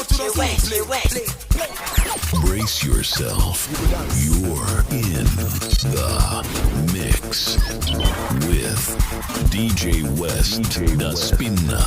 DjWest. Brace yourself. You're in the mix with DjWest da Spinna.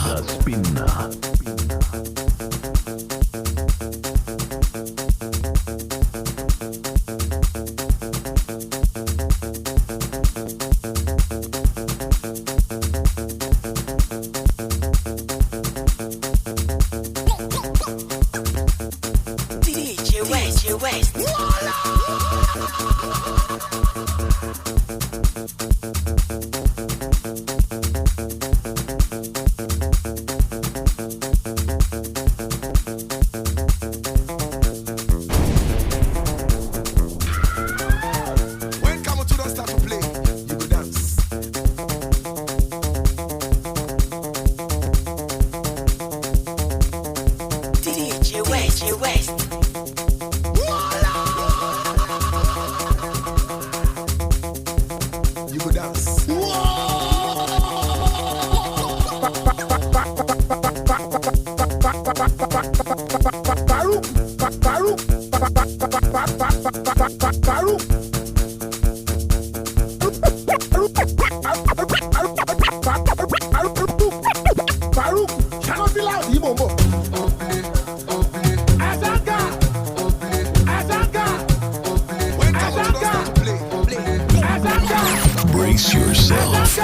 Brace yourself.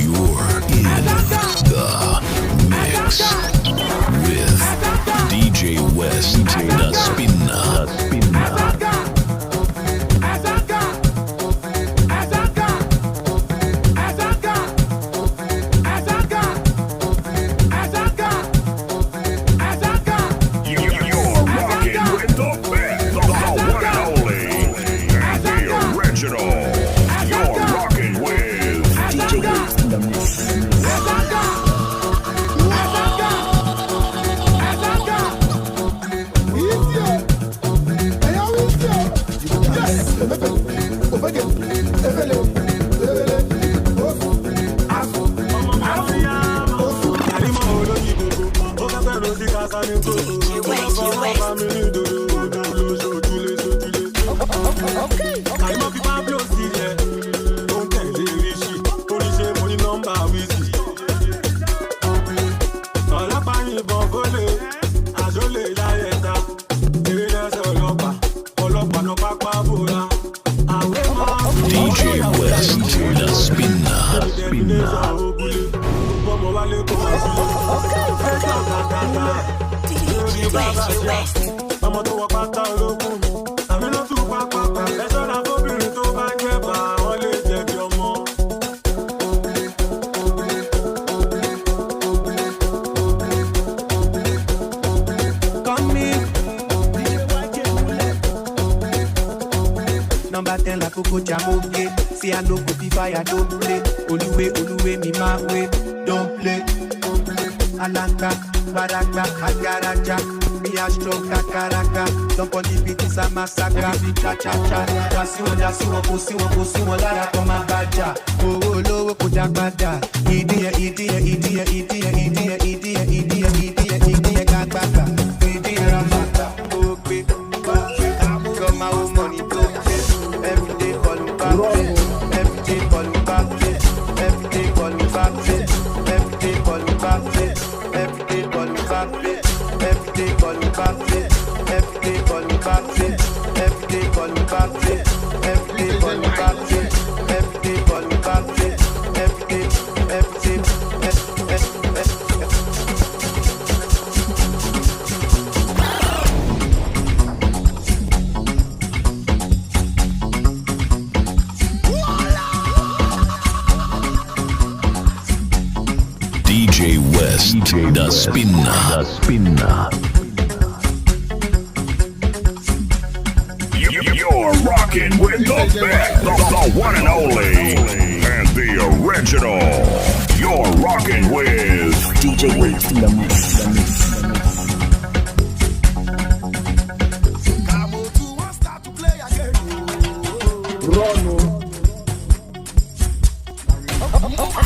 You're in the mix with DjWest da Spinna. Say I no go be fire, don't play. Oluwe, me my way, don't play. Alaka, baraka, agaraja. Me a strong kakaraka. Jump on the beat is a massacre. Cha cha cha. Dasi won, pussy won, lara koma baja. Oh lowo ko jagbada. Idiye, gagbada. Idiye ramata. Ogbe. Got my own money, don't pay. Every day calling back. DjWest da Spinna. You're rocking with the best, the one and only, and the original. You're rocking with DjWest in the mix.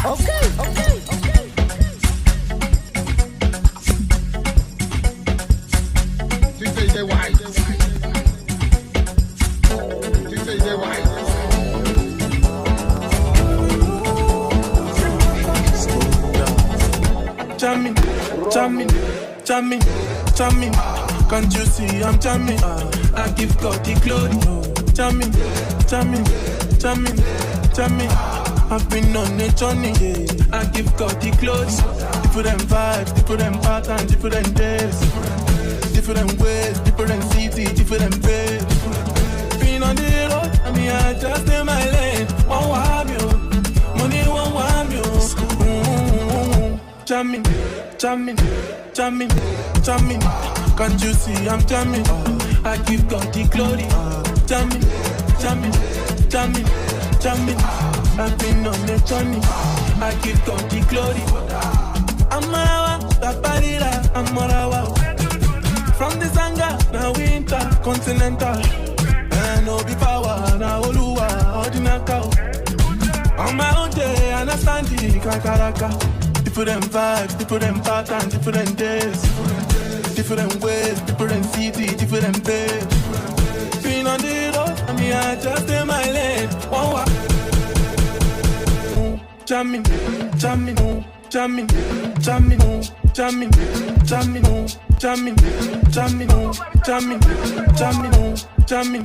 Okay. jamming, jamming, jamming, jamming. Can't you see I'm jamming? I give God the glory. Jamming, jamming, jamming, jamming. I've been on a journey. I give God the glory. Different vibes, different patterns, different days, different ways, different cities, different ways. Been on the road, I mean I just in my lane. Won't want you, money won't want you. Jamming, jamming, jamming, jamming. Can't you see I'm jamming? I give God the glory. Jamming, jamming, jamming, jamming. I've been on a journey. I give God the glory. I'm Marawa, Paparira, I'm Marawa. From the Sanga, now winter, continental. And no be power, now Oluwa, Ordinaka. On my own day, I understand the Kakaraka. Different vibes, different patterns, different days, different ways, different cities, different days. Been on the road, I mean I just in my lane. Jamming, jamming, jamming, jamming, jamming, jamming, jamming, jamming, jamming, jamming, jamming, jamming.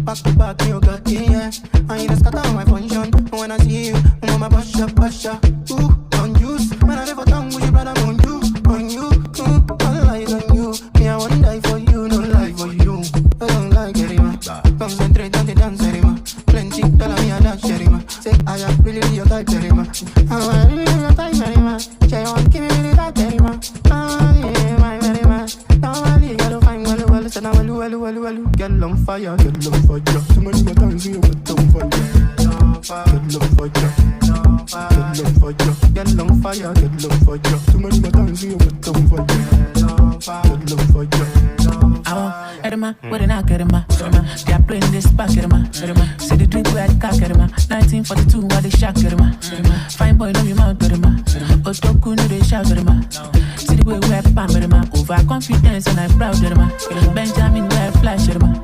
Back to back, you got it, yeah. And you just cut out my function. When I see you, I'm my basha, basha. Ooh, on you. When I never tongue, with your brother on you, on you. All eyes on you. Me, I won't die for you, no lie for you. I don't like it, man. Concentrate on the dance, man. Plenty, tell me I dance, man. Say, I am really your type, man. I'm really your type, man. Say, I want to give me the type, man. Oh, yeah, my very man. Normally, gotta find well, so now, well, get on fire, get on fire. Too many more times we went on fire. Get on fire, get on fire, get on fire, get on fire. Too many more times we went on fire. Get on fire. Edema, what did I get in my? They are playing this back, Edema. See the drink where I cock, Edema. 1942, while they shock, Edema. Fine boy, know you mount, Edema. Otoku, know they shout, Edema. See the way we have palm, Edema. Overconfidence and I'm proud, Edema. Benjamin, where I flash, Edema.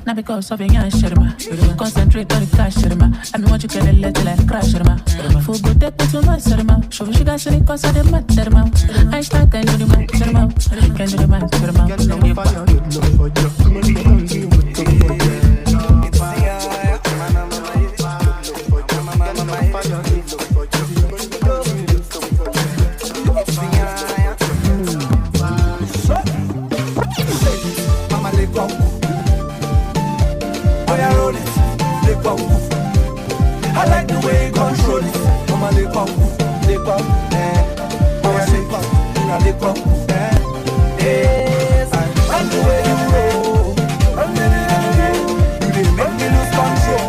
Not because of a young Edema. Concentrate on the cash, Edema. I mean, what you get a little like crash, Edema. Full good, take me to my Edema. Show me she got silly cause of the mat, Edema. I start can do the man, Edema. Can do the man, Edema. Get on fire, get on fire. Too many times you would come for Mama, they go. Oh, yeah, roll it. They go. I like the way you control it. Mama, they go. They go. Oh, yeah, they go. They go. Yes, I like the way you roll. You didn't make me lose control.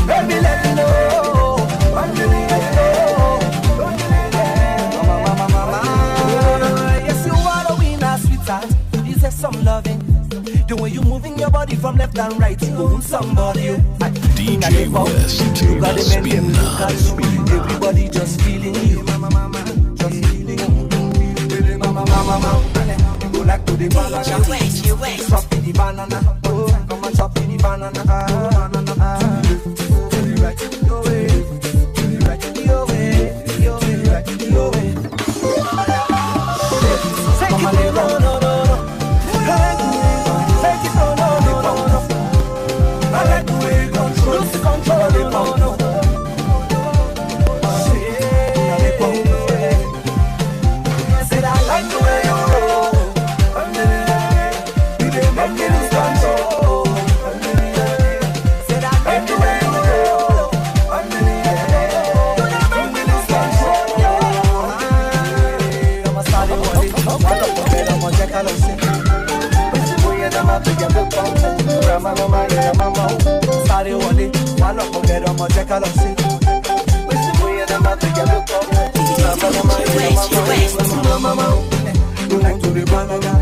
Baby, let me know. Mama. Yes, you are the winner, sweetheart. You deserve some loving. The way you moving your body from left and right, you own somebody. DjWest, you got the men, them look at you. Everybody just feeling you. Just feeling you. Mama. You go like to the banana. Chop in the banana. Oh, come and chop in the banana. To the right, your way. To the right, your way. Your way, your way. Mama, they run, no. Take it, no. I like the way you control. Lose the control, no. Said I like the way you roll. You didn't make me lose control. Said I like the way you roll. You didn't make me lose control. I'm a solid one. I'm a jack, I don't see. Sorry, Wally, one of them on my jack, I don't see. You like to the banana.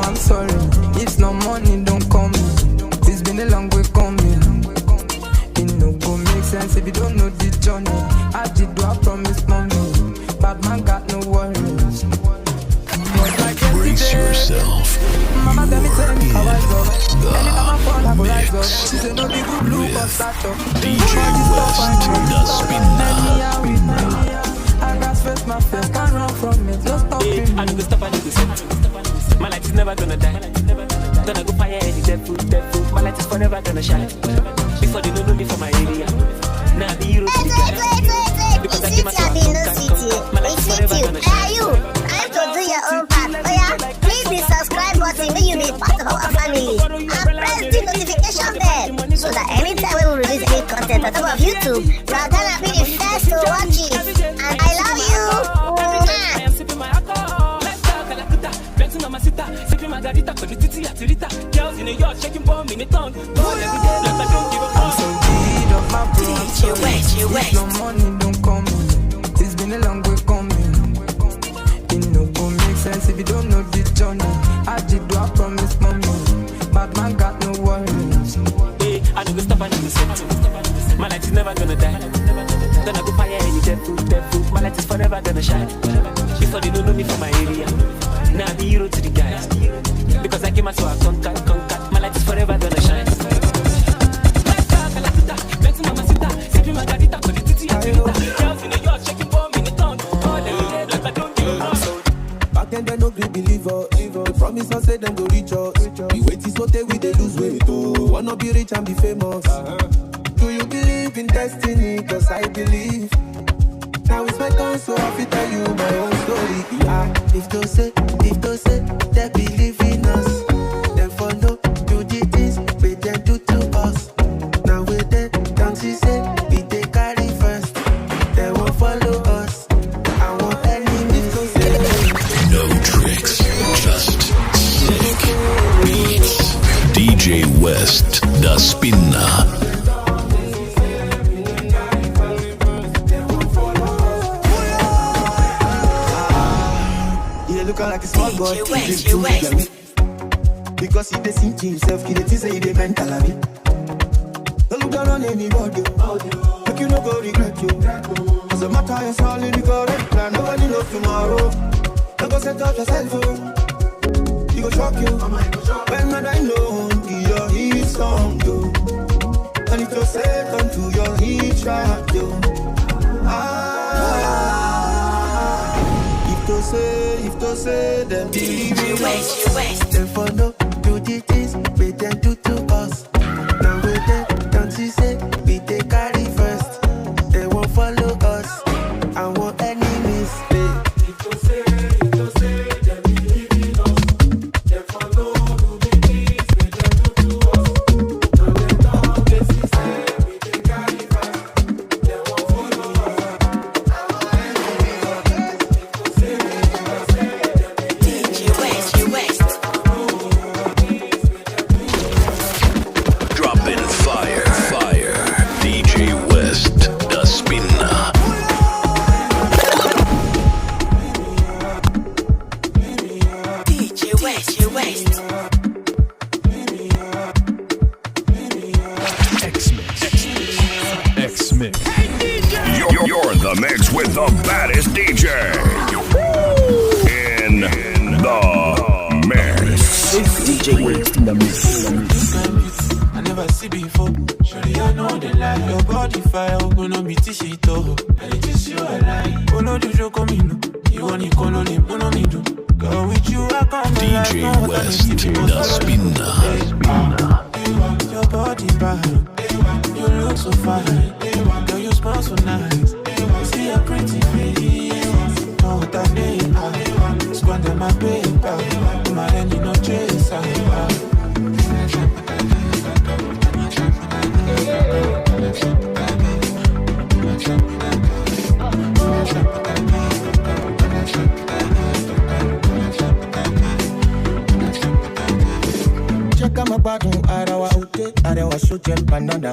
I'm sorry, if no money don't come, if you don't know the journey. I did what I promised, mommy. Bad man got no worries. Brace yourself. Mama tell me how I go. Anytime I fall, I go rise up. Mix She say no big good blue for start up. DjWest, the spinner. I got face my face, can't run from it. No stopping. I need to stop, I need to stop. My light is never gonna die. Gonna go fire any dead food. My light is forever gonna shine. Before they don't know me for my area. Now the hero to the guy. Because I came out my light is forever gonna shine. You, I have to do your own part. Oh yeah, please be subscribe button when you be part of our family. And press the notification bell so that anytime we will release any content on top of YouTube, you are gonna be the first to watch it. And I love you. I am sipping my alcohol. Let's talk, Kalakuta. Benson Mama Sita. Sipping my Gadita. For the titty Atirita. Girls in New York shaking bomb in the tongue. Born every day like I don't give a fuck. I'm so deed of my bro. If your money don't come in, it's been a long way coming. It no go make sense if you don't know the journey. I did what I promised, mommy. Bad man got no worries. Hey, I need to stop, I need to stop. My light is never gonna die. Gonna go fire any dead food. My light is forever gonna shine. Before they don't know me from my area. Now I'm the hero to the guys. Because I came out so I conquer. My light is forever gonna shine. Back then they no gree believe us. They promise us say them go reach us. We wait is so they we they lose weight. Oh, wanna be rich and be famous. Do you believe in destiny? Cause I believe. Now it's my turn, so I will tell you my own story. Yeah, if they say they believe in us, then follow, do the things we then do to us. Now we then don't see say we they carry first, they won't follow us. Our enemies go say No tricks, just sick beats. DjWest, the spinner. looking like a small boy. Because he dey sing to himself, he dey think say he dey mental abi. Don't look down on anybody, make you no go regret you. As a matter is all in the correct plan, nobody knows tomorrow. Don't go set up yourself, he go shock you. When I know your heat song, yo, and it go set onto your heat track, yo. If to say, then believe me. Then follow, do the things we then do to us. Now we then don't see say we they carry first. They won't follow us. Our enemies. If to say, then believe in us. Then follow, do the things we then do to us. Now they don't see say we they carry first. They won't follow us. Our enemies. If to say. Dropping fire, DjWest, the spinner. DjWest. X-Mix. You're the mix with the baddest DJ. In the mix. It's DjWest in the mix. I never see before. Surely I know the lie. Your body fire, gonna be tishito. And it is you a lie. Follow the joke on me, no. You want to call on him, no me do. Go with you, I can't. DjWest, the spinner. Your body bad. You look so fine. Girl, you smell so nice. See a pretty face. Know what I need. Squander my paper. My hand in no chaser. Check out my bottom, Arawa Sojet Banana.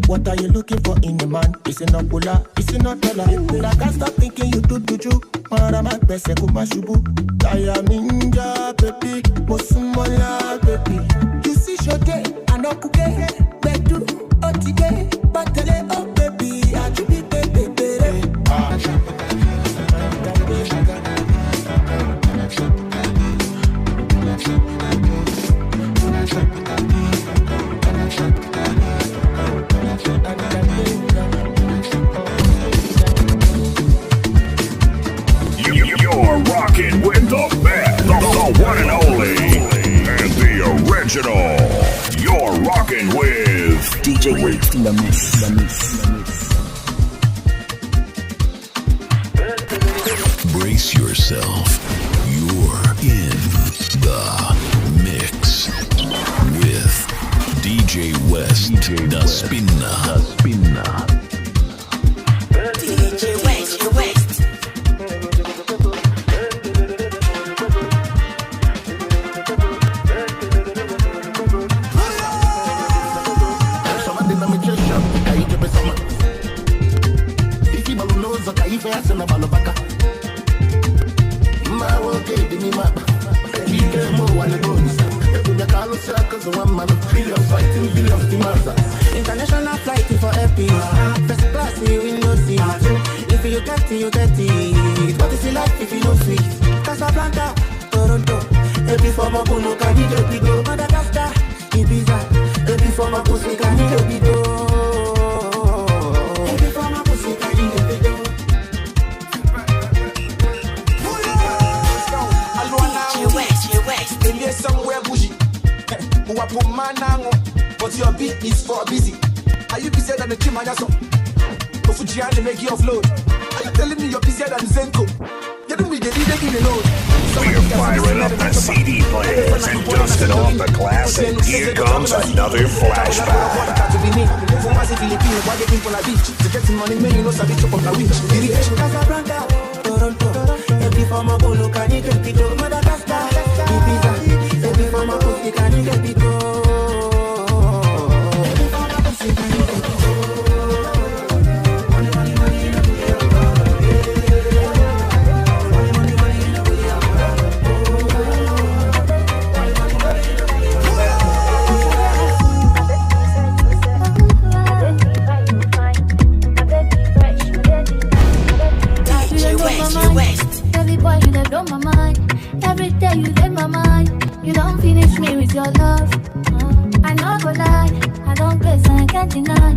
What are you looking for in a man? Is it not Bola? Is it not Dollar? I can't stop thinking you do juju. Marama Pese Kumashubu. Taya Ninja, baby. Mosumola, baby. You see Shote, Anokuke, Bedu, Otige, Batele, oh baby. rocking with DjWest in the mix. Brace yourself. You're in the mix with DjWest, the Spinner. DjWest. International flight for happy. First class window seat. If you get it, you get it. What is it like if you don't sweet? Casablanca, Toronto. Every form of Puno can you do it? Madagascar, Ibiza. Every form of pussy can you do it? Every form of pussy can you do it? DjWest. They somewhere bougie. Who are poor man now? But your beat is for busy. Are you busier than the gym and your son? Go for Gian to make you offload. Are you telling me you're busier than Zenko? You don't be the leader in the load. We're firing up the CD players and dusting off the classic. Here comes another flashback. To get some money, man, you know, so I bitch up on the reach. Casablanca, Toronto. Every form of Puno can you do it? Madagascar, Ibiza. Every form of pussy can you do it? Every boy, you blow my mind. Every day you in my mind. You don't finish me with your love. I not go lie, I don't guess I can't deny.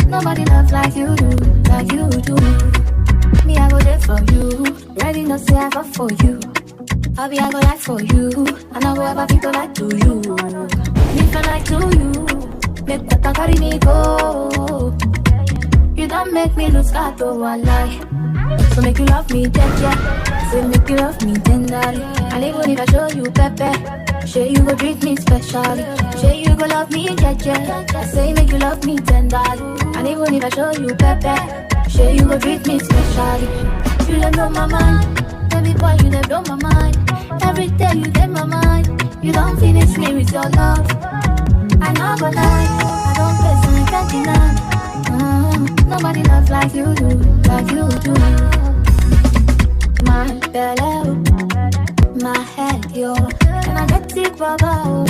Nobody loves like you do, like you do. Me, I go there for you. Ready to say I go for you. I go like for you. And I go ever people like to you. If I like to you, make that carry me go. You don't make me lose God, oh I lie. So make you love me, yeah. Say make you love me tenderly. And even if I show you pepe, say you go treat me specially. Say you go love me, yeah. Say make you love me tenderly. And even if I show you pepe, say you go treat me specially. You don't know my mind. Every boy you don't blow my mind. Every day you get my mind. You don't finish me with your love. I not go lie, I don't guess I can't deny. Nobody loves like you do, like you do. My belly, my head, yo. And I get sick, baba.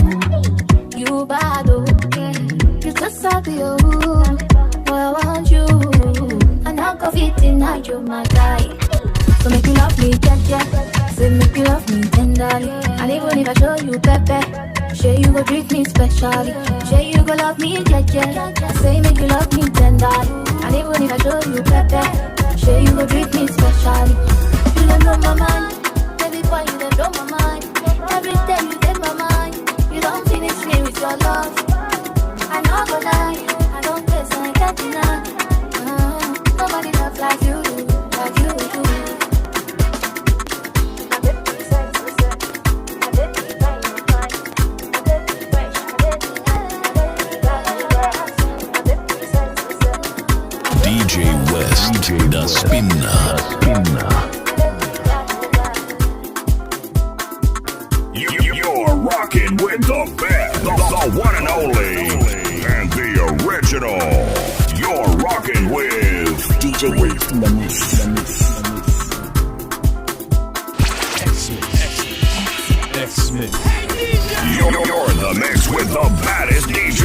You bad, oh. You just happy, oh. Boy, I want you. And I'll go fit in, you my guy. So make you love me, yeah. Say make you love me tenderly. And even if I show you pepe, say you go treat me specially. Say you go love me, yeah. Say make you love me tenderly. And even if I show you pepe, say you go treat me specially. You don't know my mind. Every boy you don't blow my mind. Every day you get my mind. You don't finish me with your love. I not go lie, I don't guess I can't deny. Nobody loves like you do, like you do. DjWest, the Spinner. You're rocking with the best, the one and only, and the original. You're rocking with DjWest in the mix. You're the mix with the baddest DJ.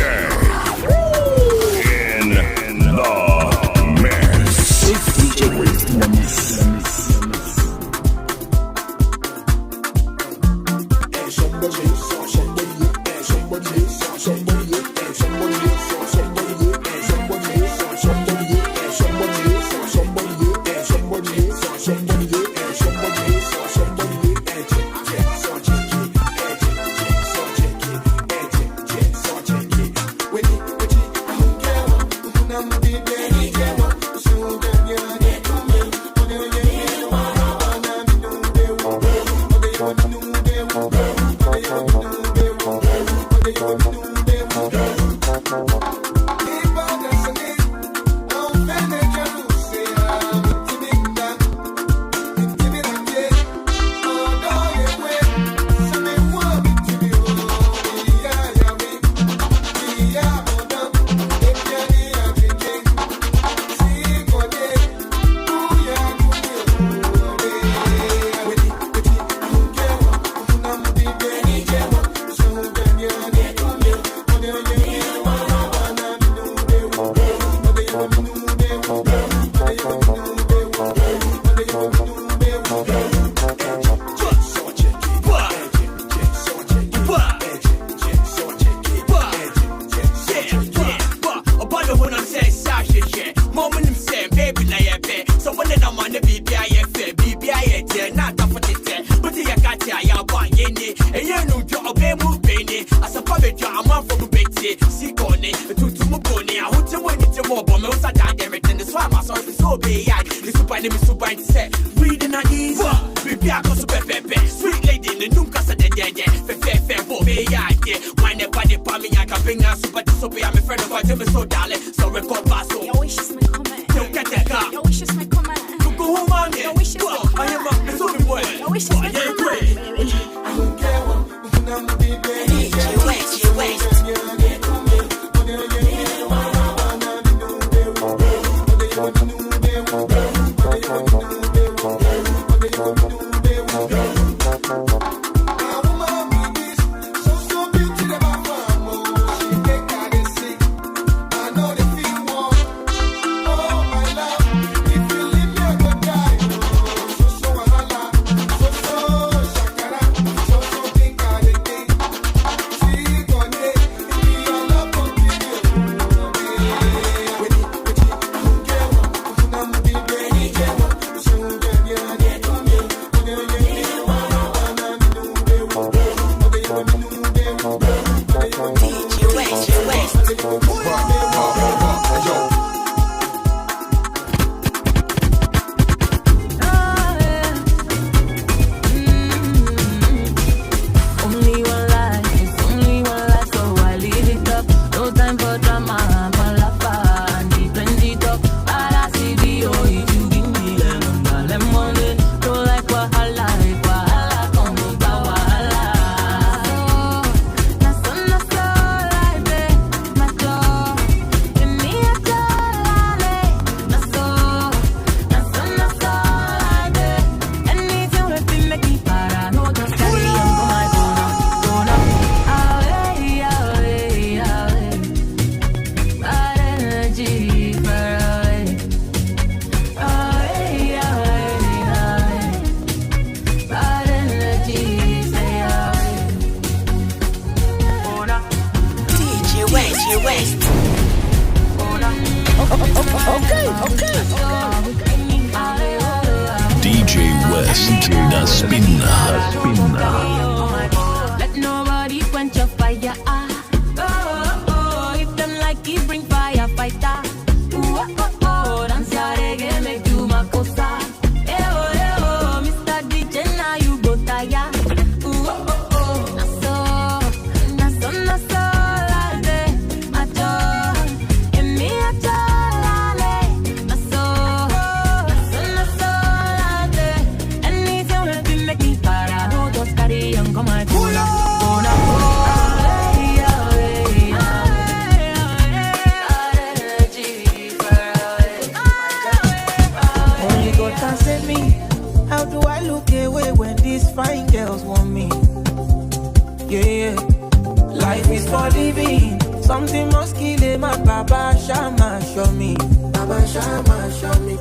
In the mix. DjWest in the mix. DjWest, da spinna. Let nobody quench your fire. If them like it, bring fire, fighter. Dance your reggae, make you my cosa. Mr. DJ, now you go tire. Fine girls want me. Yeah, life is for living. Something must kill it, my Baba Shama show me. Baba Shama show me.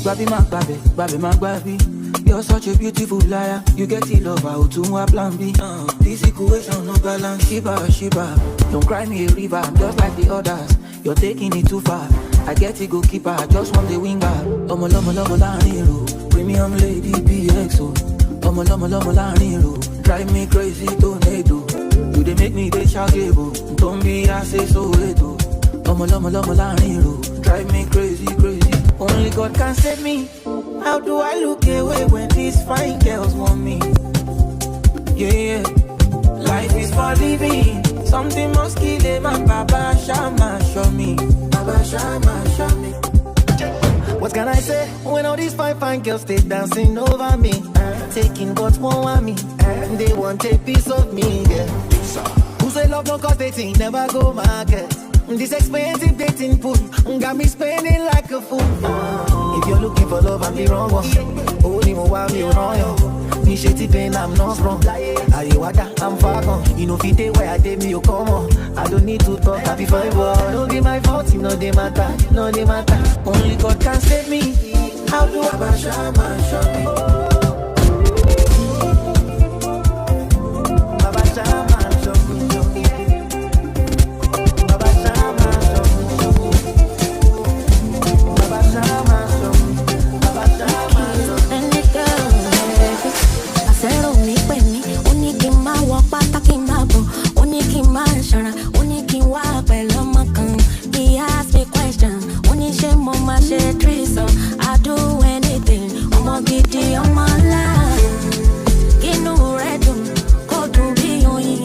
Baby, my baby, baby, my baby. You're such a beautiful liar. You get it love out to my plan B. This equation no balance. Shiba, Shiba. Don't cry me a river. I'm just like the others. You're taking it too far. I get it, go keep her. I just want the winger. Omo lomo lomo la hero. Premium lady BXO. Omo lomo lomo la hero. Drive me crazy tornado. You they make me they shagable. Don't be I say so eto. Omo lomo lomo la hero. Drive me crazy crazy. Only God can save me. How do I look away when these fine girls want me? Yeah, Life is for living. Something must kill him and Baba Shama show me. Baba Shama show me. What can I say when all these fine girls stay dancing over me, taking what's more on me, they want a piece of me, yeah. Who say love no cost dating, never go market. This expensive dating pool got me spending like a fool. If you're looking for love, I'm the wrong one. Only more while me on me shitty pain, I'm not strong. I'm far gone. You know, if you where I did me, you come on. I don't need to talk, happy forever. Don't be my fault, no, they matter, no, they matter. Only God can save me. How do I show me? Baba Shama, show me. Baba Shama, show me. Baba Shama, show me. Baba Shama, show me. And it goes. I said, oh, me, only give my walk back, talking about, only give my shara, only give walk, belong my gun. He asked me questions, only shame on my shit, so I do anything. I'm gonna get the on my life. Get no red, go to be on you.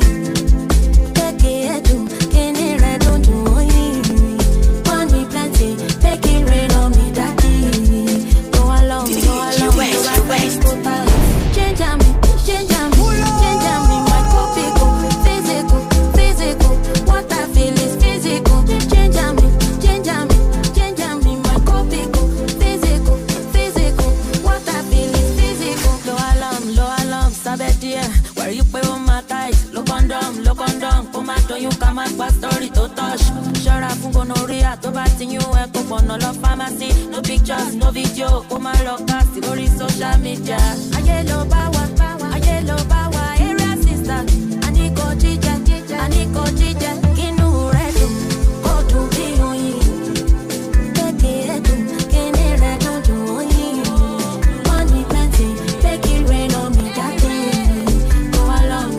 Take it, get it red, don't do it. Money plenty, take it red on me, daddy. Go along, DjWest. Change on me, my copy go physical. What I feel is physical. Change on me, my copy go physical. What I feel is physical. Low alarm, sabetia. Where you pay on my ties? Look on down. Come out on you, come out, pass story to touch. Sure, I can go no real, to bat in you, and go on no love pharmacy. No pictures, no video, come out, look cast, no social media. I yellow power, area sister. I need go teacher. Kinu redo, go to be on you. Take it, get it redo to you. Money plenty, take it rain on me, daddy. Go along,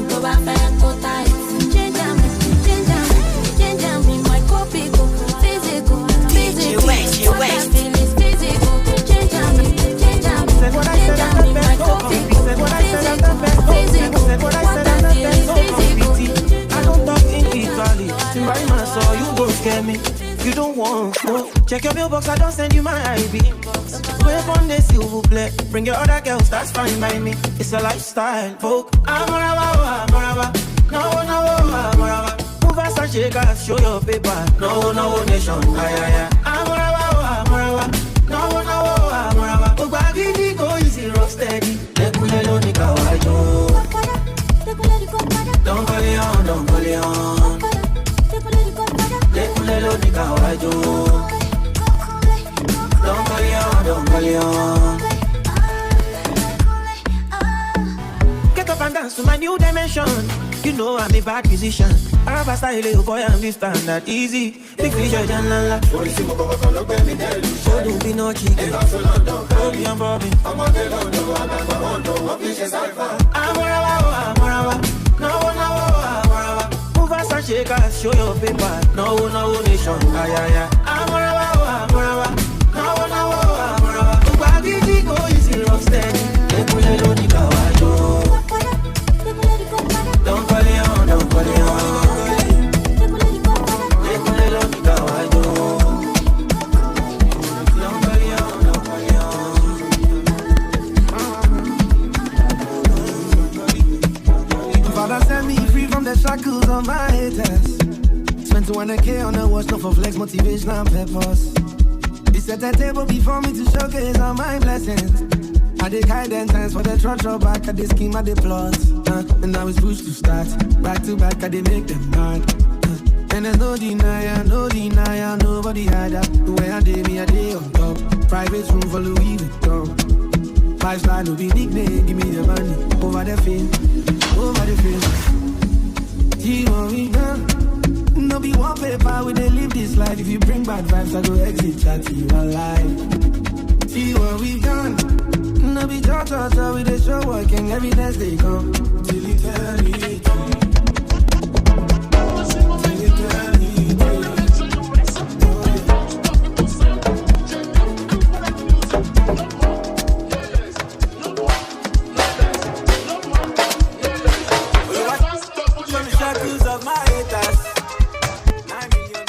go back and go tight. Change on me, my copy go physical. What I feel is physical. Change on me, my copy go physical. What I feel is physical. I don't talk in Italy. By my soul, you go scare me. You don't want smoke. Check your mailbox, I don't send you my IB. Wave on the silver play. Bring your other girls, that's fine by me. It's a lifestyle, folk. I'm Morava. No, Morava. Move fast and shake us, show your paper. No, nation. I'm Morava. No, Morava. Ubagidi go easy, rock steady. Adekule lo ni kawajo. Don't call it on. Adekule lo ni kawajo. Don't call it on. Get up and dance to my new dimension. You know I'm a bad musician. I have a style, boy, I'm this standard easy. Big fish, I don't la. Oh, don't be no chicken. Oh, be on Bobby. I'm Morava. No, Morava. Move fast and shake us, show your paper. No, nation. I'm Morava. No, Morava. Ubagidi go easy, rock steady. Adekule lo ni kawajo. Don't call it on. Adekule lo ni kawajo. Don't call it on. Father set me free from the shackles of my haters. Spent 200K on the watch, not for flex, motivation and purpose. He set the table before me to showcase all my blessings. I did guidance times for the trot back, I did scheme, I did plus. And I was pushed to start. Back to back, I did make them mad. And there's no denier, nobody had that. The way I did me, I did on top. Private room for Louis Vuitton. 5-star, no be nickname, give me the money. Over the fame. See what we done. No be wallpaper, we they live this life. If you bring bad vibes, I go exit chat, you alive. See what we done. No be talk, we they show working evidence they come. Till eternity. Battles of my haters. 9 million.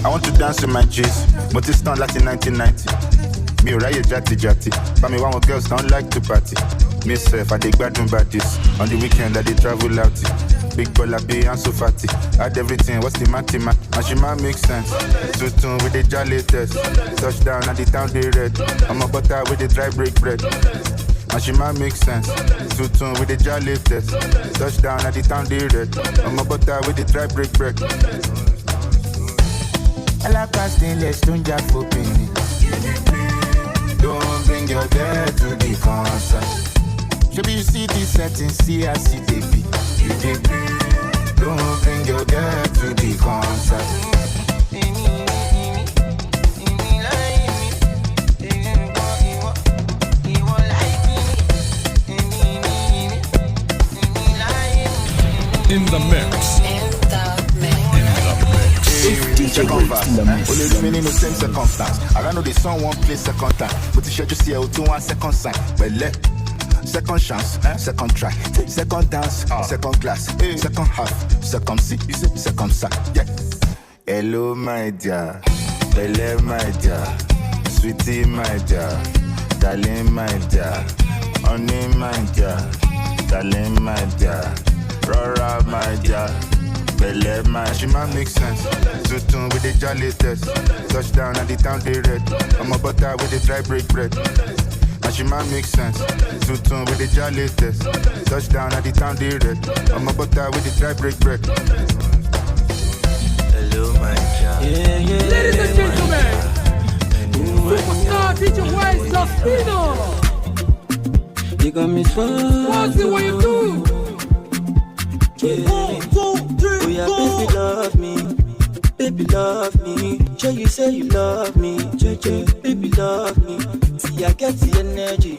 I want to dance with my G's, but it's done like in 1990. Me Raya Jati Jati, but me one girls don't like to party. Me self, I dig bad baddies. On the weekend, I dey travel out. Big ball, I be and so fatty. Add everything, what's the matty man? And she might make sense. Two with the jolly test. Touchdown at the town they red. I'm a butter with the dry break bread. And she might make sense. Two with the jolly test. Touchdown at the town they red. I'm a butter with the dry break bread. Ella Pastel, don't just for penny. Don't bring your girl to the concert. Should you see the setting, see I see the beat. Don't bring your girl to the concert. In the mix. DjWest in the mix. Only remaining the same circumstance. I know the song won't play second time, but the schedule see out to 1 second sign. But second chance, second try, second dance, second class, second half, second seat, second sack. Yeah. Hello, my dear. Belle, my dear. Sweetie, my dear. Darling, my dear. Honey, my dear. Darling, my dear. Rora, my dear. Belle, my she might make sense. Two with the jolly test. Touchdown at the town they red. I'm a butter with the dry break bread. And she might make sense. Two with the jolly test. Touchdown at the town they red. I'm a butter with the dry break bread. Hello, my child. Ladies and gentlemen, superstar DjWest Laspino. You got me fun. What's it what you do? 1, 2, 3, oh yeah, baby love me, baby love me. Sure you say you love me, baby love me. See I get the energy,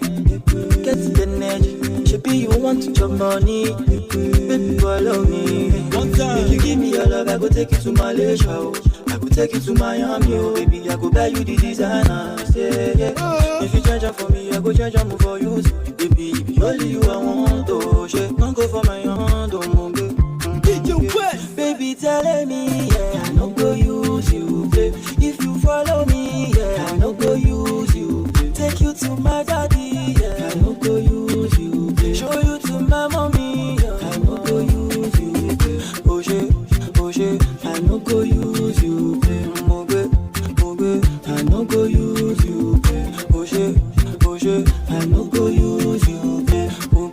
Should you want to chop money, baby follow me. One time, if you give me your love, I go take you to Malaysia, I go take you to Miami, baby I go buy you the designer. Yeah. If you change up for me, I go change up for you. Baby, if only you I want to, don't go for my hand, baby telling me, yeah, I no go use you, babe. If you follow me, yeah, I no go use you, babe. Take you to my daddy, yeah, I no go use you, babe. Show you to my mommy, yeah, I no go use you, babe. Oh shit, I no go use you, babe. Oh babe, I no go use you, babe. Oh shit, I no go use you, babe. Oh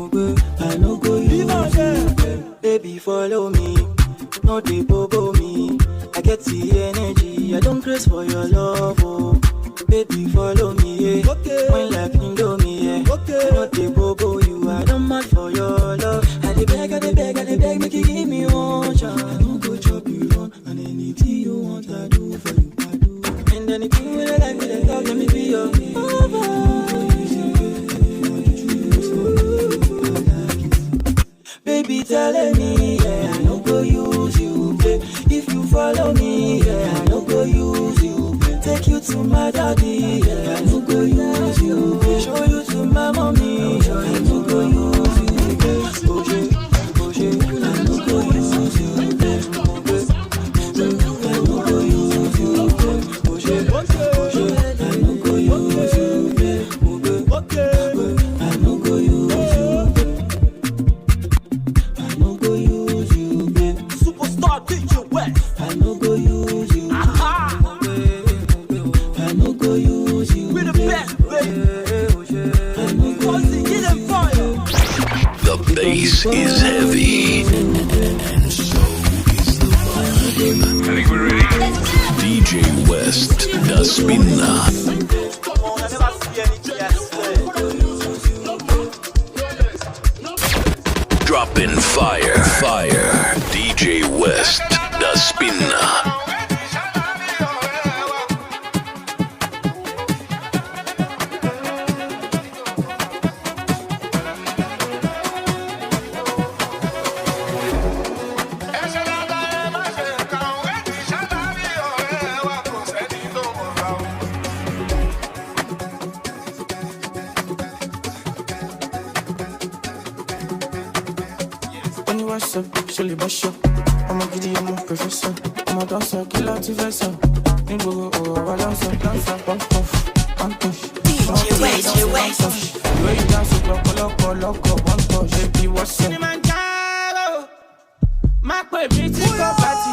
babe, I no go use you, babe. Baby follow me. No they bobo me. I get the energy. I don't craze for your love, oh. Baby follow me, yeah. Okay. When like Indomie, yeah. Okay. No they bobo you. I don't mad for your love. I dey beg, make you give me one chance. I don't go chop you run, and anything you want I do for you, I do. And anything when I like me, they talk, let me be your lover. Baby telling me, yeah, I no go use you, babe. If you follow me, yeah, I no go use you, babe. Take you to my daddy, yeah, I no go use you, babe. Show you to my mommy, yeah, I no go use you, babe. Oh shit, I no go use you, babe. I no go use you, babe. Oh shit, I no go use you, babe. I no go use you, babe. DjWest. I no go use you. Aha. I no go use you. We're the best, baby. The bass is heavy, and so is the vibe. I think we're ready. DjWest, the spinner. Dropping fire. DjWest, the spinner. surely bust you. I'm a giddy, I'm a professor. I'm a dancer, kill out the vessel. Ningo, oh, balance, puff, puff, and push. DjWest. The way you dance, loco, one touch. Baby, what's up? Kilimanjaro, my baby, take up party.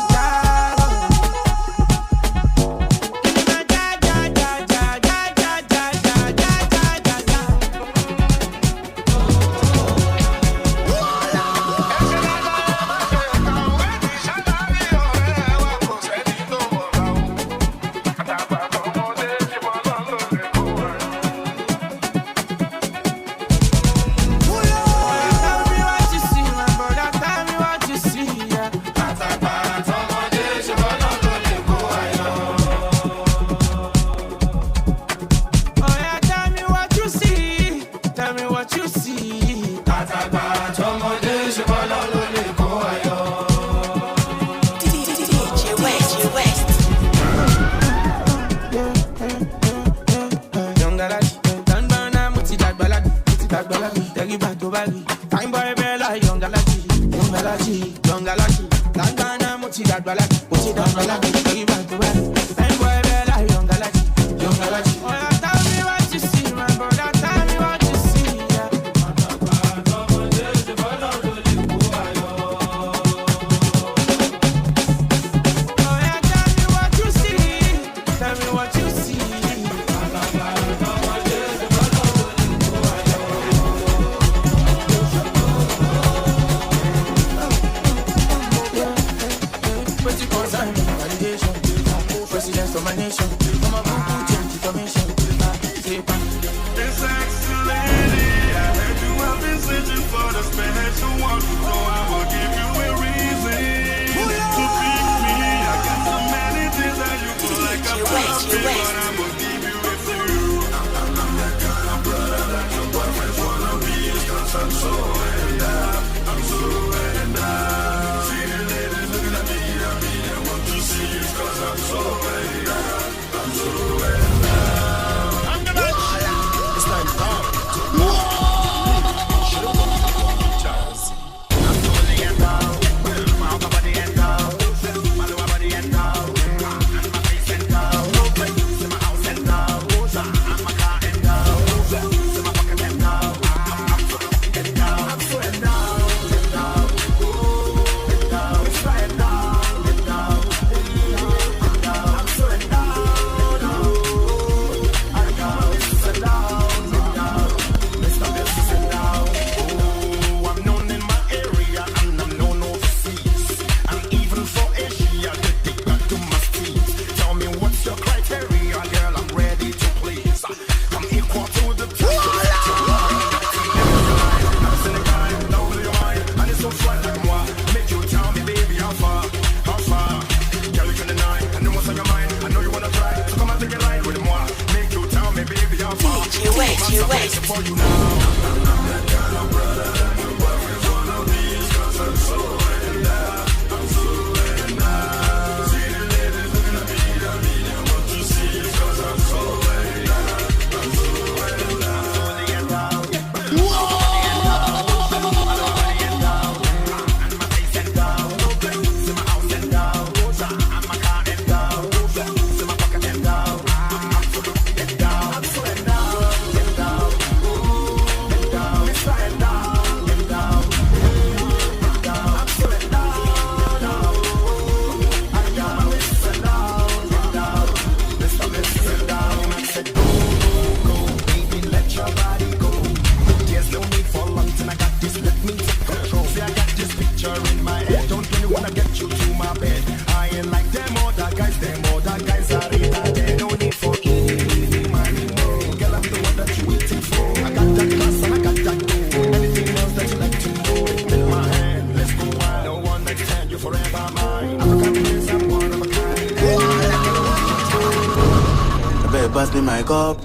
Pass me my cup.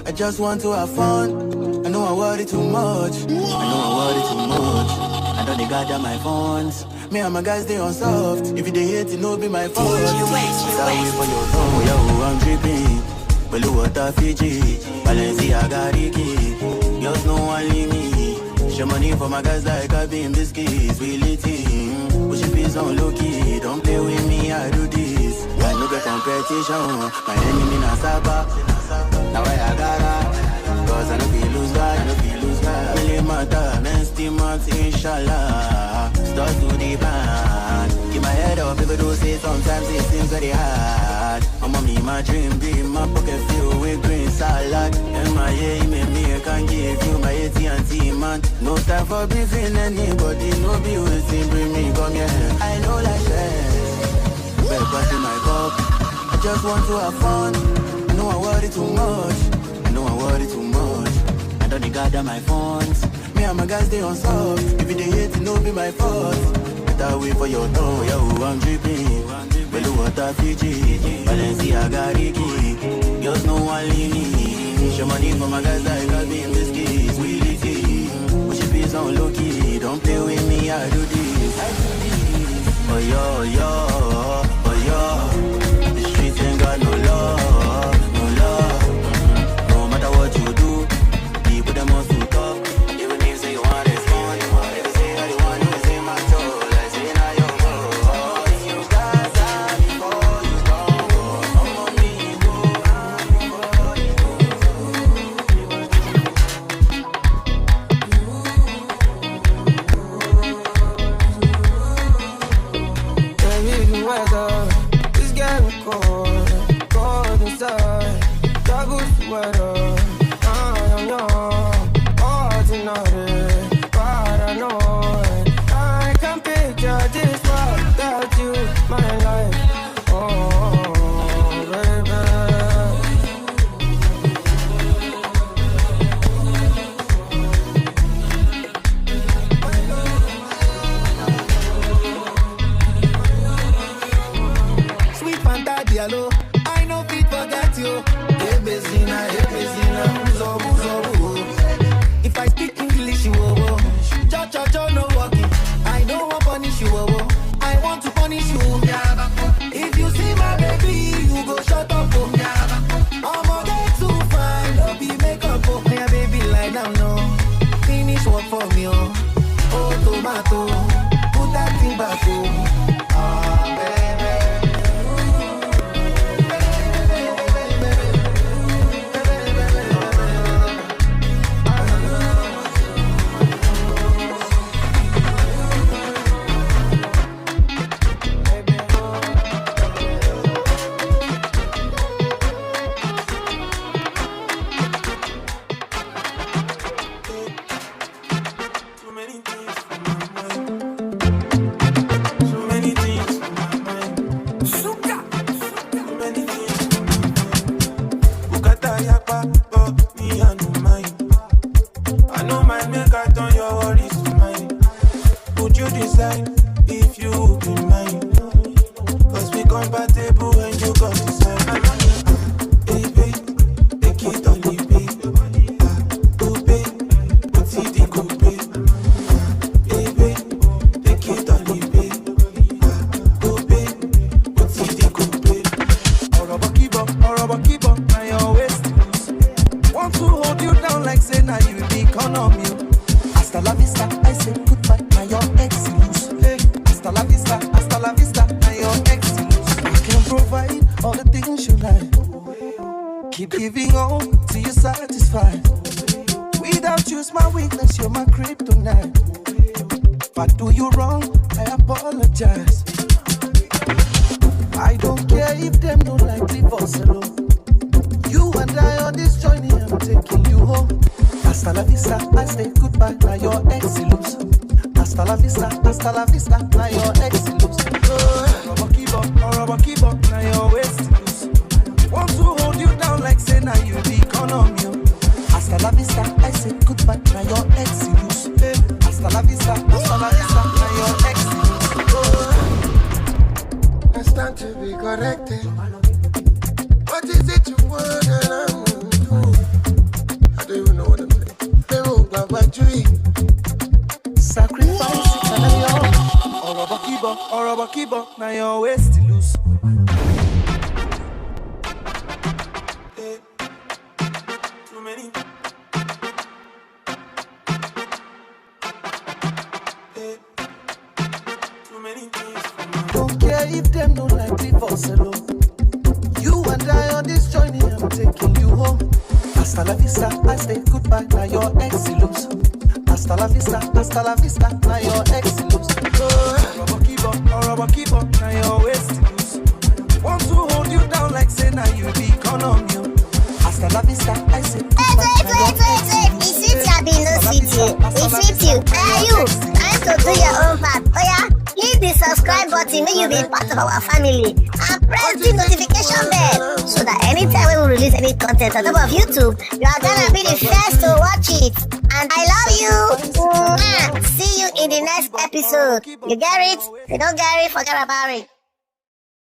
I just want to have fun. I know I worry too much. I don't gather my funds. Me and my guys, they on soft. If you they hate, it no be my fault. Sorry for your tongue, yo, I'm dripping. Blue water Fiji, Balenciaga Ricky. Just no one leave me. Show money for my guys like I been biscuits. We lit it. Push your face on low key. Don't play with me, I do this. I no get competition. My enemy na Saba. Now I gotta. Cause I no feel lose God, I no feel lose God. Really matter, next month, inshallah. Start to the band. Keep my head up, people do say sometimes it seems very hard. I'm on me, my dream be my pocket filled with green salad. MIA, me, I can give you my AT&T, man. No time for beefing anybody, no be waiting, bring me, come here. I know like that. Better pass in my cup. I just want to have fun. I know I worry too much. I know I worry too much. I don't gather my funds. Me and my guys, they on soft. If they hate it, no be my fault. Better wait for your tongue, yo, I'm dripping. Belly water, Fiji. Balenciaga, Ricky. Girls, no one leave me. Show money for my guys like I be in biscuits. We lit it. Push your face on low key. Don't play with me, I do this. Oh, yo, yo, oh, yo. The streets ain't got no love, no love. No matter what you do, people them want to talk. Even if say you want it, if you say how you want, you say my soul. I say now your fault. You guys are before you don't go. Come on me, go. Weather, it's getting cold inside. Double sweater, I know, ordinary, paranoid. I can't picture this world without you, my life. Oh, baby. Hello, I know fit forget you. Hey, Bezina, buzo, buzo. If I speak English, you oh, cho, no walking. I don't want to punish you, oh, I want to punish you. If you see my baby, you go shut up, oh. I'ma get too fine, don't be makeup, oh. Yeah, baby, lie down, no. Finish work for me, oh. Oh, tomato, put that thing back, oh. Ah, baby. like divorce alone. You and I on this journey, I'm taking you home. Hasta la vista, I say goodbye, now your ex lose. Hasta la vista, now your ex lose. Rubber keep up, now your waist loose. Want to hold you down like say now you be economy. Hasta la vista, I say goodbye, now your ex lose. It's sweet you, be no sweet you. It's sweet you. You, time to do your own part. Oh yeah, hit the subscribe button when you be part of our family. And press the notification bell so that anytime when we release any content on top of YouTube, you are gonna be the first to watch it. And I love you. See you in the next episode. You get it? If you don't get it, forget about it.